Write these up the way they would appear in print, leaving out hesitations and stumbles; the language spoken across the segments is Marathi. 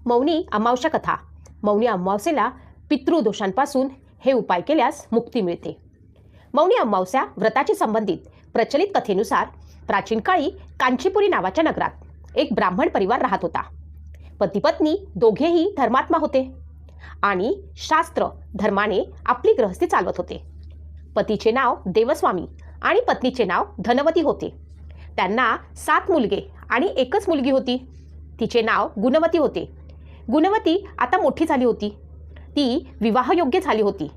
मौनी अमावस्या कथा. मौनी अमावस्येला पितृदोषांपासून हे उपाय केल्यास मुक्ती मिळते. मौनी अमावस्या व्रताशी संबंधित प्रचलित कथेनुसार प्राचीन काळी कांचीपुरी नावाच्या नगरात एक ब्राह्मण परिवार राहत होता. पती पत्नी दोघेही धर्मात्मा होते आणि शास्त्र धर्माने आपली गृहस्थी चालवत होते. पतीचे नाव देवस्वामी आणि पत्नीचे नाव धनवती होते. त्यांना 7 मुलगे आणि एकच मुलगी होती. तिचे नाव गुणवती होते. गुणवती आता मोठी झाली होती. ती विवाहयोग्य झाली होती.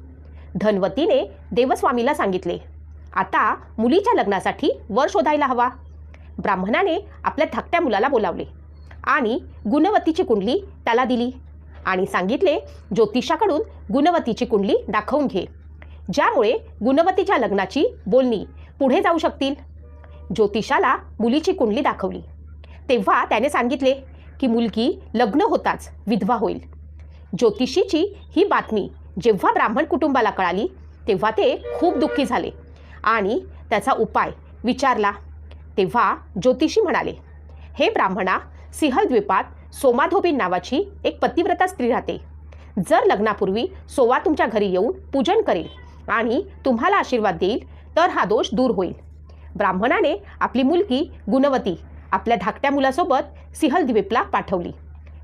धनवतीने देवस्वामीला सांगितले, आता मुलीच्या लग्नासाठी वर शोधायला हवा. ब्राह्मणाने आपल्या धाकट्या मुलाला बोलावले आणि गुणवतीची कुंडली त्याला दिली आणि सांगितले, ज्योतिषाकडून गुणवतीची कुंडली दाखवून घे, ज्यामुळे गुणवतीच्या लग्नाची बोलणी पुढे जाऊ शकतील. ज्योतिषाला मुलीची कुंडली दाखवली तेव्हा त्याने सांगितले की मुलगी लग्न होताच विधवा होईल. ज्योतिषीची ही बातमी जेव्हा ब्राह्मण कुटुंबाला कळाली तेव्हा ते खूप दुःखी झाले आणि त्याचा उपाय विचारला. तेव्हा ज्योतिषी म्हणाले, हे ब्राह्मणा, सिंहल द्वीपात सोमाधोबीन नावाची एक पतिव्रता स्त्री राहते. जर लग्नापूर्वी सोवा तुमच्या घरी येऊन पूजन करेल आणि तुम्हाला आशीर्वाद देईल तर हा दोष दूर होईल. ब्राह्मणाने आपली मुलगी गुणवती आपल्या धाकट्या मुलासोबत सिंहल द्वीपला पाठवली.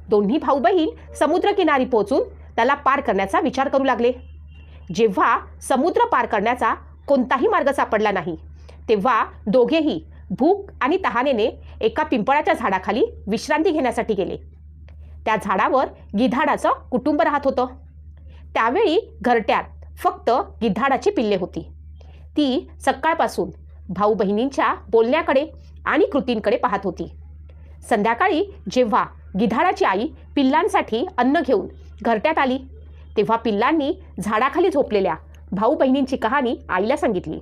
दोन्ही भाऊ बहीण समुद्रकिनारी पोहोचून त्याला पार करण्याचा विचार करू लागले. जेव्हा समुद्र पार करण्याचा कोणताही मार्ग सापडला नाही तेव्हा दोघेही भूक आणि तहानेने एका पिंपळाच्या झाडाखाली विश्रांती घेण्यासाठी गेले. त्या झाडावर गिधाडाचं कुटुंब राहत होतं. त्यावेळी घरट्यात फक्त गिधाडाची पिल्ले होती. ती सकाळपासून भाऊ बहिणींच्या बोलण्याकडे आणि कृतींकडे पाहत होती. संध्याकाळी जेव्हा गिधाडाची आई पिल्लांसाठी अन्न घेऊन घरट्यात आली तेव्हा पिल्लांनी झाडाखाली झोपलेल्या भाऊ बहिणींची कहाणी आईला सांगितली.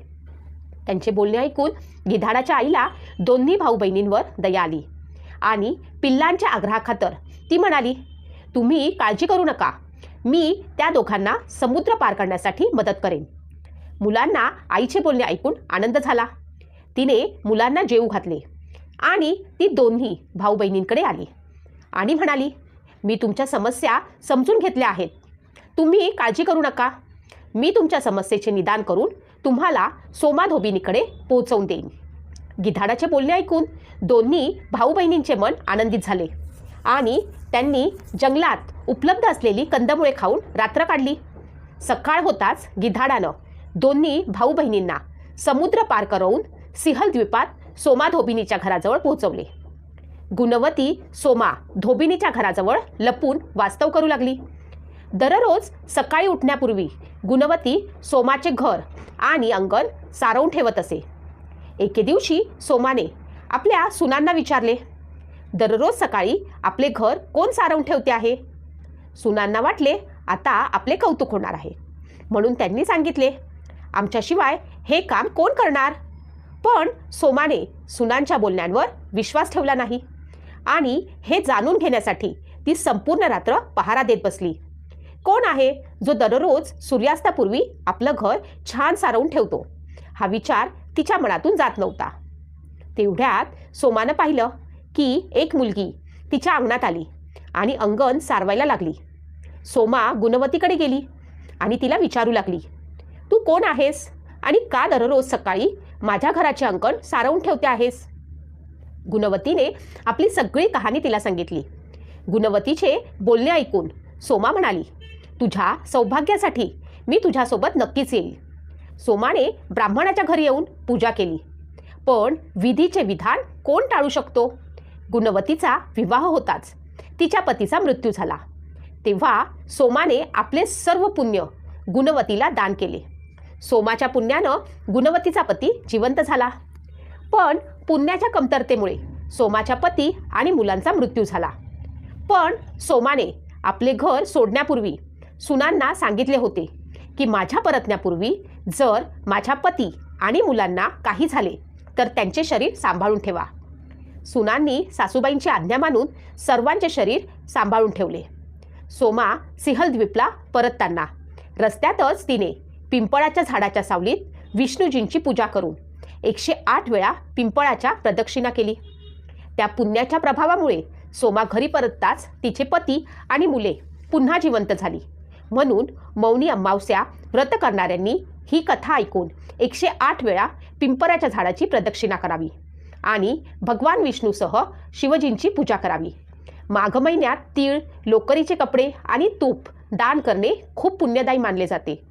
त्यांचे बोलणे ऐकून गिधाडाच्या आईला दोन्ही भाऊ बहिणींवर दया आली आणि पिल्लांच्या आग्रहाखातर ती म्हणाली, तुम्ही काळजी करू नका, मी त्या दोघांना समुद्र पार करण्यासाठी मदत करेन. मुलांना आईचे बोलणे ऐकून आनंद झाला. तिने मुलांना जेवू घातले आणि ती दोन्ही भाऊ बहिणींकडे आली आणि म्हणाली, मी तुमच्या समस्या समजून घेतल्या आहेत, तुम्ही काळजी करू नका, मी तुमच्या समस्येचे निदान करून तुम्हाला सोमाधोबिनीकडे पोहोचवून देईन. गिधाडाचे बोलणे ऐकून दोन्ही भाऊ बहिणींचे मन आनंदित झाले आणि त्यांनी जंगलात उपलब्ध असलेली कंदमुळे खाऊन रात्र काढली. सकाळ होताच गिधाडानं दोन्ही भाऊ बहिणींना समुद्र पार करवून सिंहल द्वीपात सोमा धोबिनीच्या घराजवळ पोहोचवले. गुणवती सोमा धोबिनीच्या घराजवळ लपून वास्तव करू लागली. दररोज सकाळी उठण्यापूर्वी गुणवती सोमाचे घर आणि अंगण सारवून ठेवत असे. एके दिवशी सोमाने आपल्या सुनांना विचारले, दररोज सकाळी आपले घर कोण सारवून ठेवते आहे? सुनांना वाटले आता आपले कौतुक होणार आहे, म्हणून त्यांनी सांगितले, आमच्याशिवाय हे काम कोण करणार? पण सोमाने सुनांच्या बोलण्यांवर विश्वास ठेवला नाही आणि हे जाणून घेण्यासाठी ती संपूर्ण रात्र पहारा देत बसली. कोण आहे जो दररोज सूर्यास्तापूर्वी आपलं घर छान सारवून ठेवतो? हा विचार तिच्या मनातून जात नव्हता. तेवढ्यात सोमानं पाहिलं की एक मुलगी तिच्या अंगणात आली आणि अंगण सारवायला लागली. सोमा गुणवतीकडे गेली आणि तिला विचारू लागली, तू कोण आहेस आणि का दररोज सकाळी माझ्या घराचे अंगण सारवून ठेवते आहेस? गुणवतीने आपली सगळी कहाणी तिला सांगितली. गुणवतीचे बोलणे ऐकून सोमा म्हणाली, तुझ्या सौभाग्यासाठी मी तुझ्यासोबत नक्कीच येईल. सोमाने ब्राह्मणाच्या घरी येऊन पूजा केली. पण विधीचे विधान कोण टाळू शकतो? गुणवतीचा विवाह होताच तिच्या पतीचा मृत्यू झाला. तेव्हा सोमाने आपले सर्व पुण्य गुणवतीला दान केले. सोमाच्या पुण्यानं गुणवतीचा पती जिवंत झाला. पण पुण्याच्या कमतरतेमुळे सोमाच्या पती आणि मुलांचा मृत्यू झाला. पण सोमाने आपले घर सोडण्यापूर्वी सुनांना सांगितले होते की माझ्या परतण्यापूर्वी जर माझ्या पती आणि मुलांना काही झाले तर त्यांचे शरीर सांभाळून ठेवा. सुनांनी सासूबाईंची आज्ञा मानून सर्वांचे शरीर सांभाळून ठेवले. सोमा सिंहल द्वीपला परतताना रस्त्यातच तिने पिंपळाच्या झाडाच्या सावलीत विष्णूजींची पूजा करून 108 वेळा पिंपळाच्या प्रदक्षिणा केली. त्या पुण्याच्या प्रभावामुळे सोमा घरी परतताच तिचे पती आणि मुले पुन्हा जिवंत झाली. म्हणून मौनी अमावस्या व्रत करणाऱ्यांनी ही कथा ऐकून 108 वेळा पिंपराच्या झाडाची प्रदक्षिणा करावी आणि भगवान विष्णूसह शिवजींची पूजा करावी. माघ महिन्यात तीळ, लोकरीचे कपडे आणि तूप दान करणे खूप पुण्यदायी मानले जाते.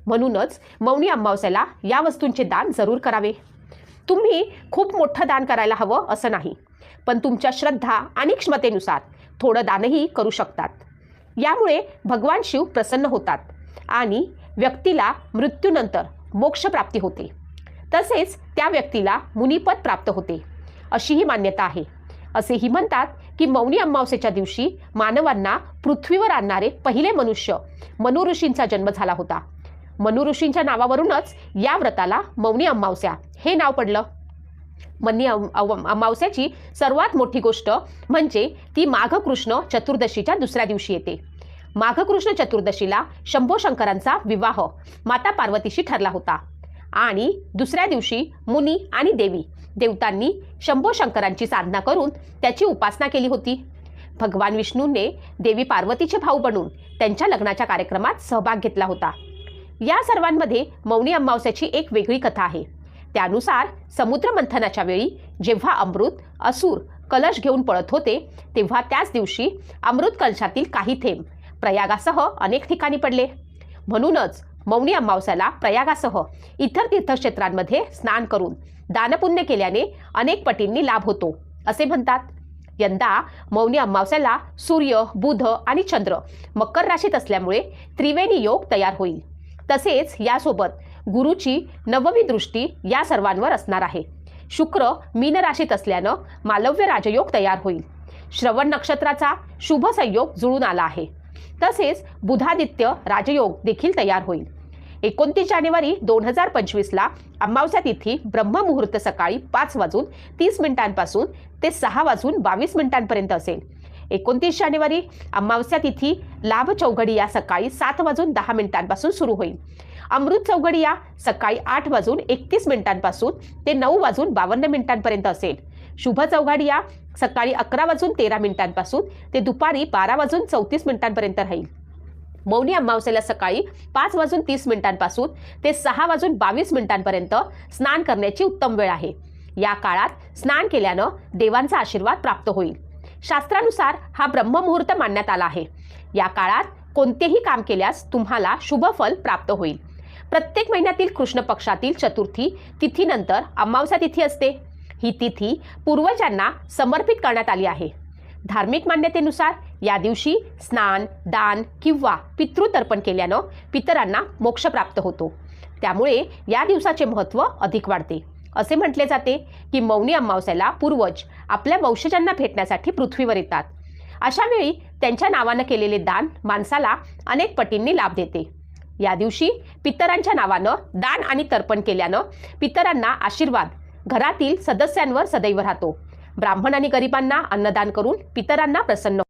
म्हणूनच मौनी अमावस्याला या वस्तूंचे दान जरूर करावे. तुम्ही खूप मोठं दान करायला हवं असं नाही, पण तुमच्या श्रद्धा आणि क्षमतेनुसार थोडं दानही करू शकतात. यामुळे भगवान शिव प्रसन्न होतात आणि व्यक्तीला मृत्यूनंतर मोक्षप्राप्ती होते. तसेच त्या व्यक्तीला मुनिपद प्राप्त होते अशीही मान्यता आहे. असेही म्हणतात की मौनी अमावस्येच्या दिवशी मानवांना पृथ्वीवर आणणारे पहिले मनुष्य मनु ऋषींचा जन्म झाला होता. मनु ऋषींच्या नावावरूनच या व्रताला मौनी अमावस्या हे नाव पडलं. मौनी अमावस्याची सर्वात मोठी गोष्ट म्हणजे ती माघ कृष्ण चतुर्दशीच्या दुसऱ्या दिवशी येते. माघ कृष्ण चतुर्दशीला शंभो शंकरांचा विवाह माता पार्वतीशी ठरला होता आणि दुसऱ्या दिवशी मुनी आणि देवतांनी शंभो शंकरांची साधना करून त्याची उपासना केली होती. भगवान विष्णूने देवी पार्वतीचे भाऊ बनून त्यांच्या लग्नाच्या कार्यक्रमात सहभाग घेतला होता. या सर्वांमध्ये मौनी अमावस्याची एक वेगळी कथा आहे. त्यानुसार समुद्र मंथनाच्या वेळी जेव्हा अमृत असुर कलश घेऊन पळत होते, तेव्हा त्याच दिवशी अमृत कलशातील काही थेंब प्रयागासह अनेक ठिकाणी पडले. म्हणूनच मौनी अमावस्याला प्रयागासह इतर तीर्थक्षेत्रांमध्ये स्नान करून दानपुण्य केल्याने अनेक पटींनी लाभ होतो असे म्हणतात. यंदा मौनी अमावस्याला सूर्य, बुध आणि चंद्र मकर राशीत असल्यामुळे त्रिवेणी योग तयार होईल. तसेच यासोबत गुरुची 9वी दृष्टी या सर्वांवर असणार आहे. शुक्र मीन राशीत असल्यानं मालव्य राजयोग तयार होईल. श्रवण नक्षत्राचा शुभ संयोग जुळून आला आहे. तसेच बुधादित्य राजयोग देखील तयार होईल. 29 जानेवारी 2025ला अमावस्या तिथी ब्रह्ममुहूर्त सकाळी 5:30 ते 6:22 असेल. 29 जानेवारी अमावस्या तिथी लाभ चौघडिया सकाळी 7:10 सुरू होईल. अमृत चौघडिया सकाळी 8:31 ते 9:52 असेल. शुभ चौघडिया सकाळी 11:13 ते दुपारी 12:34 राहील. मौनी अमावस्येला सकाळी 5:30 ते 6:22 स्नान करण्याची उत्तम वेळ आहे. या काळात स्नान केल्यानं देवांचा आशीर्वाद प्राप्त होईल. शास्त्रानुसार हा ब्रह्ममुहूर्त मानण्यात आला आहे. या काळात कोणतेही काम केल्यास तुम्हाला शुभ फल प्राप्त होईल. प्रत्येक महिन्यातील कृष्ण पक्षातील चतुर्थी तिथीनंतर अमावस्या तिथी असते. ही तिथी पूर्वजांना समर्पित करण्यात आली आहे. धार्मिक मान्यतेनुसार या दिवशी स्नान, दान किंवा पितृतर्पण केल्यानं पितरांना मोक्ष प्राप्त होतो. त्यामुळे या दिवसाचे महत्त्व अधिक वाढते. असे म्हटले जाते की मौनी अमावस्याला पूर्वज आपल्या वंशजांना भेटण्यासाठी पृथ्वीवर येतात. अशा वेळी त्यांच्या नावानं केलेले दान माणसाला अनेक पटींनी लाभ देते. या दिवशी पितरांच्या नावानं दान आणि तर्पण केल्यानं पितरांना आशीर्वाद घरातील सदस्यांवर सदैव राहतो. ब्राह्मण आणि गरिबांना अन्नदान करून पितरांना प्रसन्न